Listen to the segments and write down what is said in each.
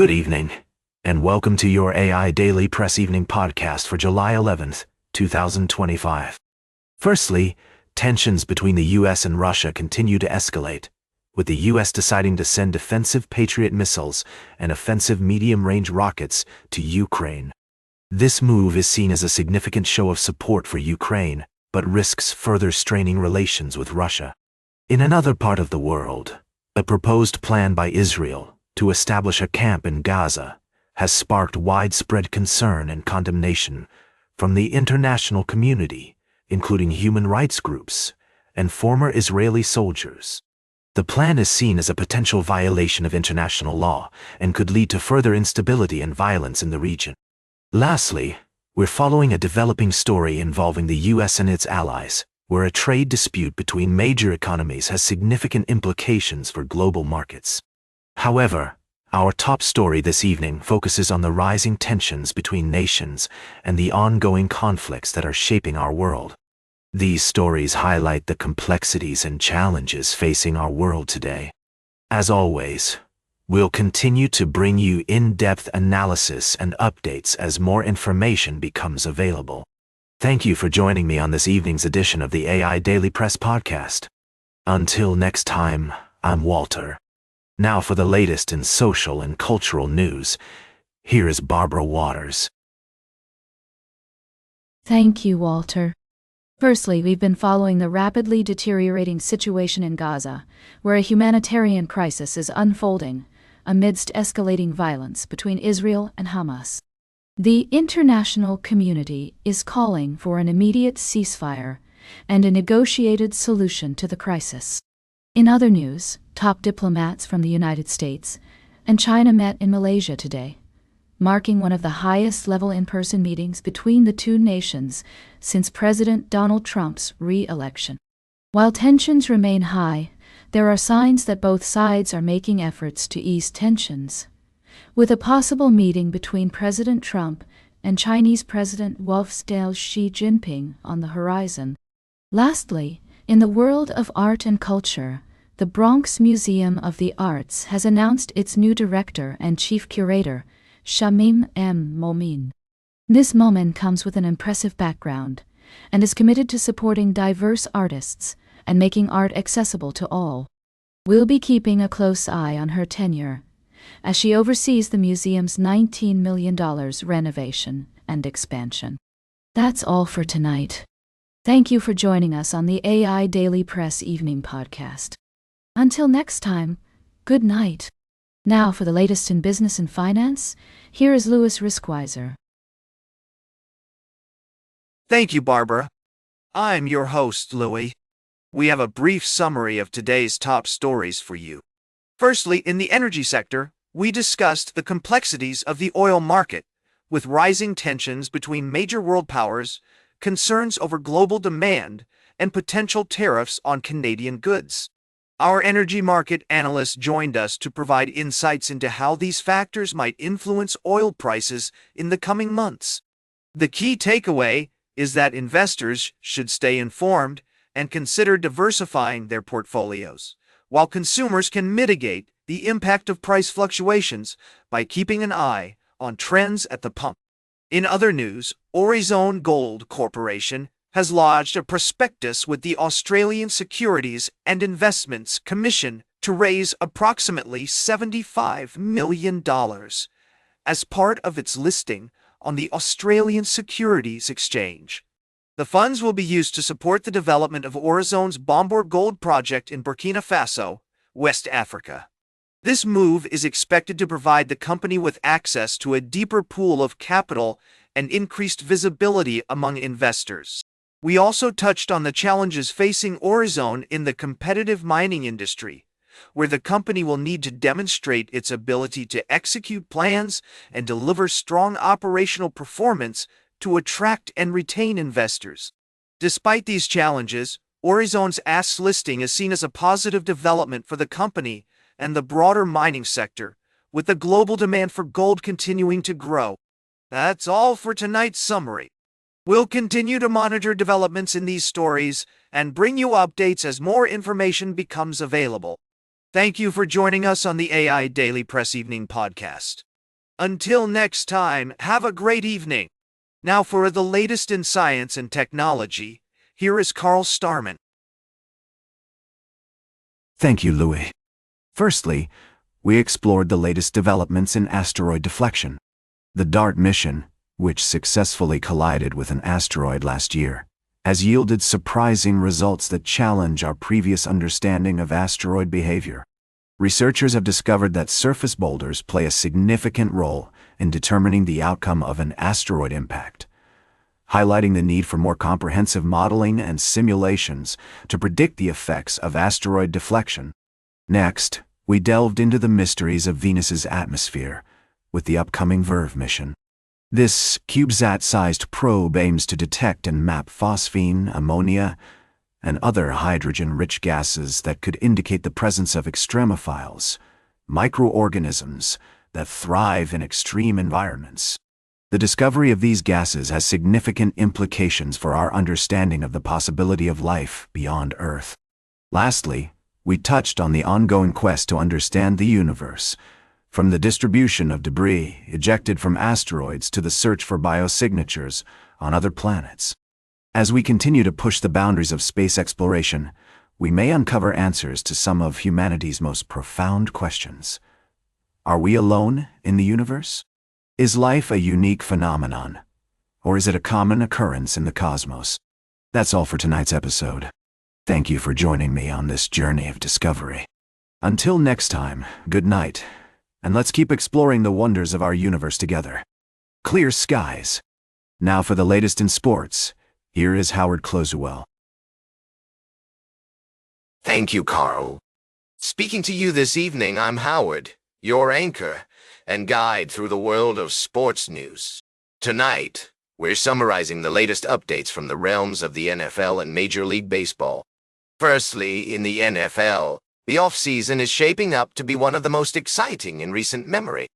Good evening, and welcome to your AI Daily Press Evening podcast for July 11th, 2025. Firstly, tensions between the US and Russia continue to escalate, with the US deciding to send defensive Patriot missiles and offensive medium-range rockets to Ukraine. This move is seen as a significant show of support for Ukraine, but risks further straining relations with Russia. In another part of the world, a proposed plan by Israel to establish a camp in Gaza has sparked widespread concern and condemnation from the international community, including human rights groups and former Israeli soldiers. The plan is seen as a potential violation of international law and could lead to further instability and violence in the region. Lastly, we're following a developing story involving the US and its allies, where a trade dispute between major economies has significant implications for global markets. However, our top story this evening focuses on the rising tensions between nations and the ongoing conflicts that are shaping our world. These stories highlight the complexities and challenges facing our world today. As always, we'll continue to bring you in-depth analysis and updates as more information becomes available. Thank you for joining me on this evening's edition of the AI Daily Press podcast. Until next time, I'm Walter. Now for the latest in social and cultural news, here is Barbara Waters. Thank you, Walter. Firstly, we've been following the rapidly deteriorating situation in Gaza, where a humanitarian crisis is unfolding amidst escalating violence between Israel and Hamas. The international community is calling for an immediate ceasefire and a negotiated solution to the crisis. In other news, top diplomats from the United States and China met in Malaysia today, marking one of the highest-level in-person meetings between the two nations since President Donald Trump's re-election. While tensions remain high, there are signs that both sides are making efforts to ease tensions, with a possible meeting between President Trump and Chinese President Xi Jinping on the horizon. Lastly, in the world of art and culture, the Bronx Museum of the Arts has announced its new director and chief curator, Shamim M. Momin. This Momin comes with an impressive background and is committed to supporting diverse artists and making art accessible to all. We'll be keeping a close eye on her tenure, as she oversees the museum's $19 million renovation and expansion. That's all for tonight. Thank you for joining us on the AI Daily Press Evening podcast. Until next time, good night. Now for the latest in business and finance, here is Louis Riskweiser. Thank you, Barbara. I'm your host, Louis. We have a brief summary of today's top stories for you. Firstly, in the energy sector, we discussed the complexities of the oil market, with rising tensions between major world powers, concerns over global demand, and potential tariffs on Canadian goods. Our energy market analyst joined us to provide insights into how these factors might influence oil prices in the coming months. The key takeaway is that investors should stay informed and consider diversifying their portfolios, while consumers can mitigate the impact of price fluctuations by keeping an eye on trends at the pump. In other news, Aurizon Gold Corporation has lodged a prospectus with the Australian Securities and Investments Commission to raise approximately $75 million as part of its listing on the Australian Securities Exchange. The funds will be used to support the development of Aurizon's Bombor Gold project in Burkina Faso, West Africa. This move is expected to provide the company with access to a deeper pool of capital and increased visibility among investors. We also touched on the challenges facing Aurizon in the competitive mining industry, where the company will need to demonstrate its ability to execute plans and deliver strong operational performance to attract and retain investors. Despite these challenges, Aurizon's ASX listing is seen as a positive development for the company and the broader mining sector, with the global demand for gold continuing to grow. That's all for tonight's summary. We'll continue to monitor developments in these stories and bring you updates as more information becomes available. Thank you for joining us on the AI Daily Press Evening podcast. Until next time, have a great evening. Now for the latest in science and technology, here is Carl Starman. Thank you, Louis. Firstly, we explored the latest developments in asteroid deflection. The DART mission, which successfully collided with an asteroid last year, has yielded surprising results that challenge our previous understanding of asteroid behavior. Researchers have discovered that surface boulders play a significant role in determining the outcome of an asteroid impact, highlighting the need for more comprehensive modeling and simulations to predict the effects of asteroid deflection. Next, we delved into the mysteries of Venus's atmosphere with the upcoming VERV mission. This CubeSat-sized probe aims to detect and map phosphine, ammonia, and other hydrogen-rich gases that could indicate the presence of extremophiles, microorganisms that thrive in extreme environments. The discovery of these gases has significant implications for our understanding of the possibility of life beyond Earth. Lastly, we touched on the ongoing quest to understand the universe, from the distribution of debris ejected from asteroids to the search for biosignatures on other planets. As we continue to push the boundaries of space exploration, we may uncover answers to some of humanity's most profound questions. Are we alone in the universe? Is life a unique phenomenon, or is it a common occurrence in the cosmos? That's all for tonight's episode. Thank you for joining me on this journey of discovery. Until next time, good night, and let's keep exploring the wonders of our universe together. Clear skies. Now for the latest in sports, here is Howard Closewell. Thank you, Carl. Speaking to you this evening, I'm Howard, your anchor and guide through the world of sports news. Tonight, we're summarizing the latest updates from the realms of the NFL and Major League Baseball. Firstly, in the NFL, the offseason is shaping up to be one of the most exciting in recent memory.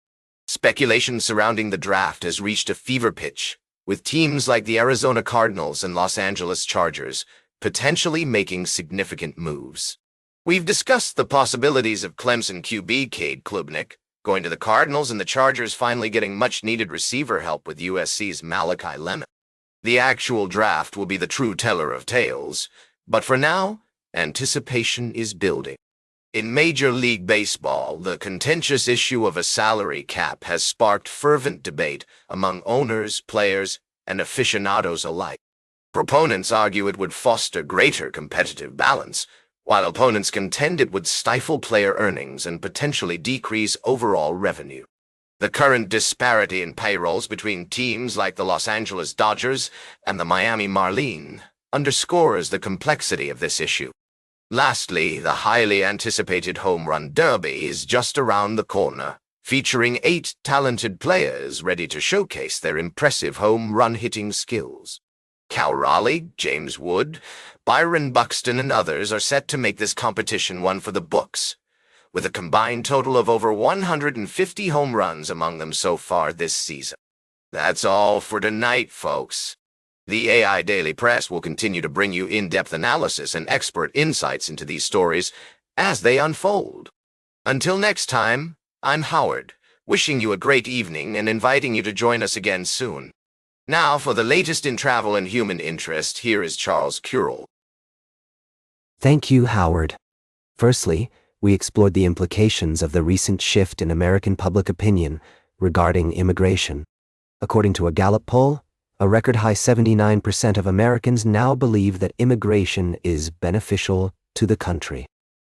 Speculation surrounding the draft has reached a fever pitch, with teams like the Arizona Cardinals and Los Angeles Chargers potentially making significant moves. We've discussed the possibilities of Clemson QB Cade Klubnik going to the Cardinals and the Chargers finally getting much-needed receiver help with USC's Malachi Lemon. The actual draft will be the true teller of tales, but for now, anticipation is building. In Major League Baseball, the contentious issue of a salary cap has sparked fervent debate among owners, players, and aficionados alike. Proponents argue it would foster greater competitive balance, while opponents contend it would stifle player earnings and potentially decrease overall revenue. The current disparity in payrolls between teams like the Los Angeles Dodgers and the Miami Marlins underscores the complexity of this issue. Lastly, the highly anticipated Home Run Derby is just around the corner, featuring 8 talented players ready to showcase their impressive home run hitting skills. Cal Raleigh, James Wood, Byron Buxton, and others are set to make this competition one for the books, with a combined total of over 150 home runs among them so far this season. That's all for tonight, folks. The AI Daily Press will continue to bring you in-depth analysis and expert insights into these stories as they unfold. Until next time, I'm Howard, wishing you a great evening and inviting you to join us again soon. Now, for the latest in travel and human interest, here is Charles Currell. Thank you, Howard. Firstly, we explored the implications of the recent shift in American public opinion regarding immigration. According to a Gallup poll, a record-high 79% of Americans now believe that immigration is beneficial to the country.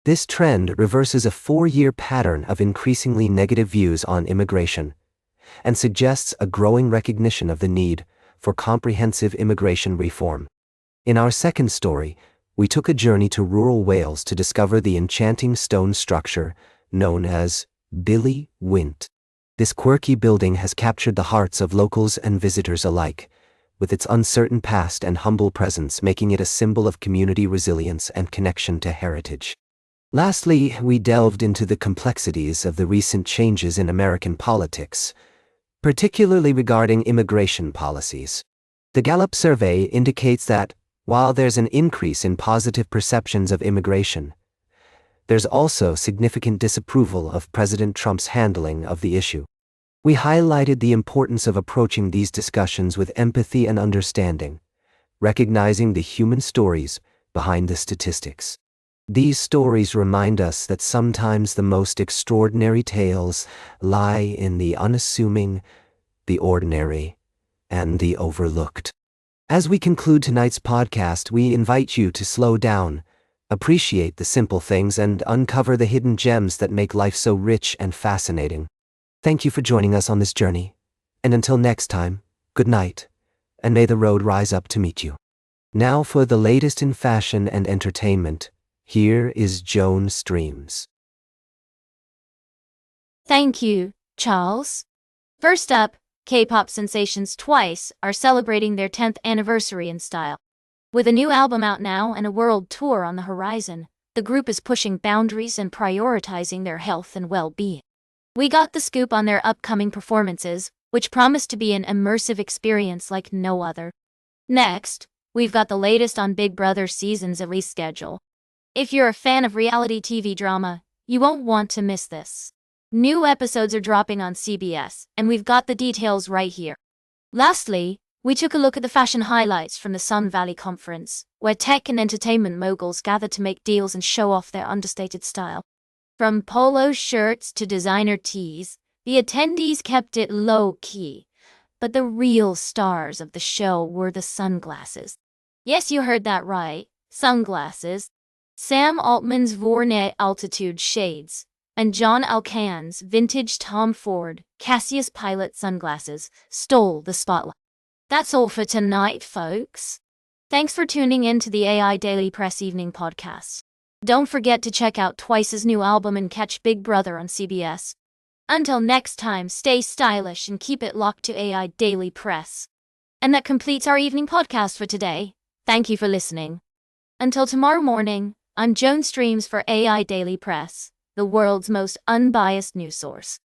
This trend reverses a 4-year pattern of increasingly negative views on immigration and suggests a growing recognition of the need for comprehensive immigration reform. In our second story, we took a journey to rural Wales to discover the enchanting stone structure known as Billy Wynt. This quirky building has captured the hearts of locals and visitors alike, with its uncertain past and humble presence making it a symbol of community resilience and connection to heritage. Lastly, we delved into the complexities of the recent changes in American politics, particularly regarding immigration policies. The Gallup survey indicates that, while there's an increase in positive perceptions of immigration, there's also significant disapproval of President Trump's handling of the issue. We highlighted the importance of approaching these discussions with empathy and understanding, recognizing the human stories behind the statistics. These stories remind us that sometimes the most extraordinary tales lie in the unassuming, the ordinary, and the overlooked. As we conclude tonight's podcast, we invite you to slow down, appreciate the simple things, and uncover the hidden gems that make life so rich and fascinating. Thank you for joining us on this journey, and until next time, good night, and may the road rise up to meet you. Now for the latest in fashion and entertainment, here is Joan Streams. Thank you, Charles. First up, K-pop sensations Twice are celebrating their 10th anniversary in style. With a new album out now and a world tour on the horizon, the group is pushing boundaries and prioritizing their health and well-being. We got the scoop on their upcoming performances, which promise to be an immersive experience like no other. Next, we've got the latest on Big Brother season's release schedule. If you're a fan of reality TV drama, you won't want to miss this. New episodes are dropping on CBS, and we've got the details right here. Lastly, we took a look at the fashion highlights from the Sun Valley Conference, where tech and entertainment moguls gathered to make deals and show off their understated style. From polo shirts to designer tees, the attendees kept it low-key. But the real stars of the show were the sunglasses. Yes, you heard that right, sunglasses. Sam Altman's Vornay Altitude shades, and John Alcan's vintage Tom Ford Cassius Pilot sunglasses stole the spotlight. That's all for tonight, folks. Thanks for tuning in to the AI Daily Press Evening podcast. Don't forget to check out Twice's new album and catch Big Brother on CBS. Until next time, stay stylish and keep it locked to AI Daily Press. And that completes our evening podcast for today. Thank you for listening. Until tomorrow morning, I'm Joan Streams for AI Daily Press, the world's most unbiased news source.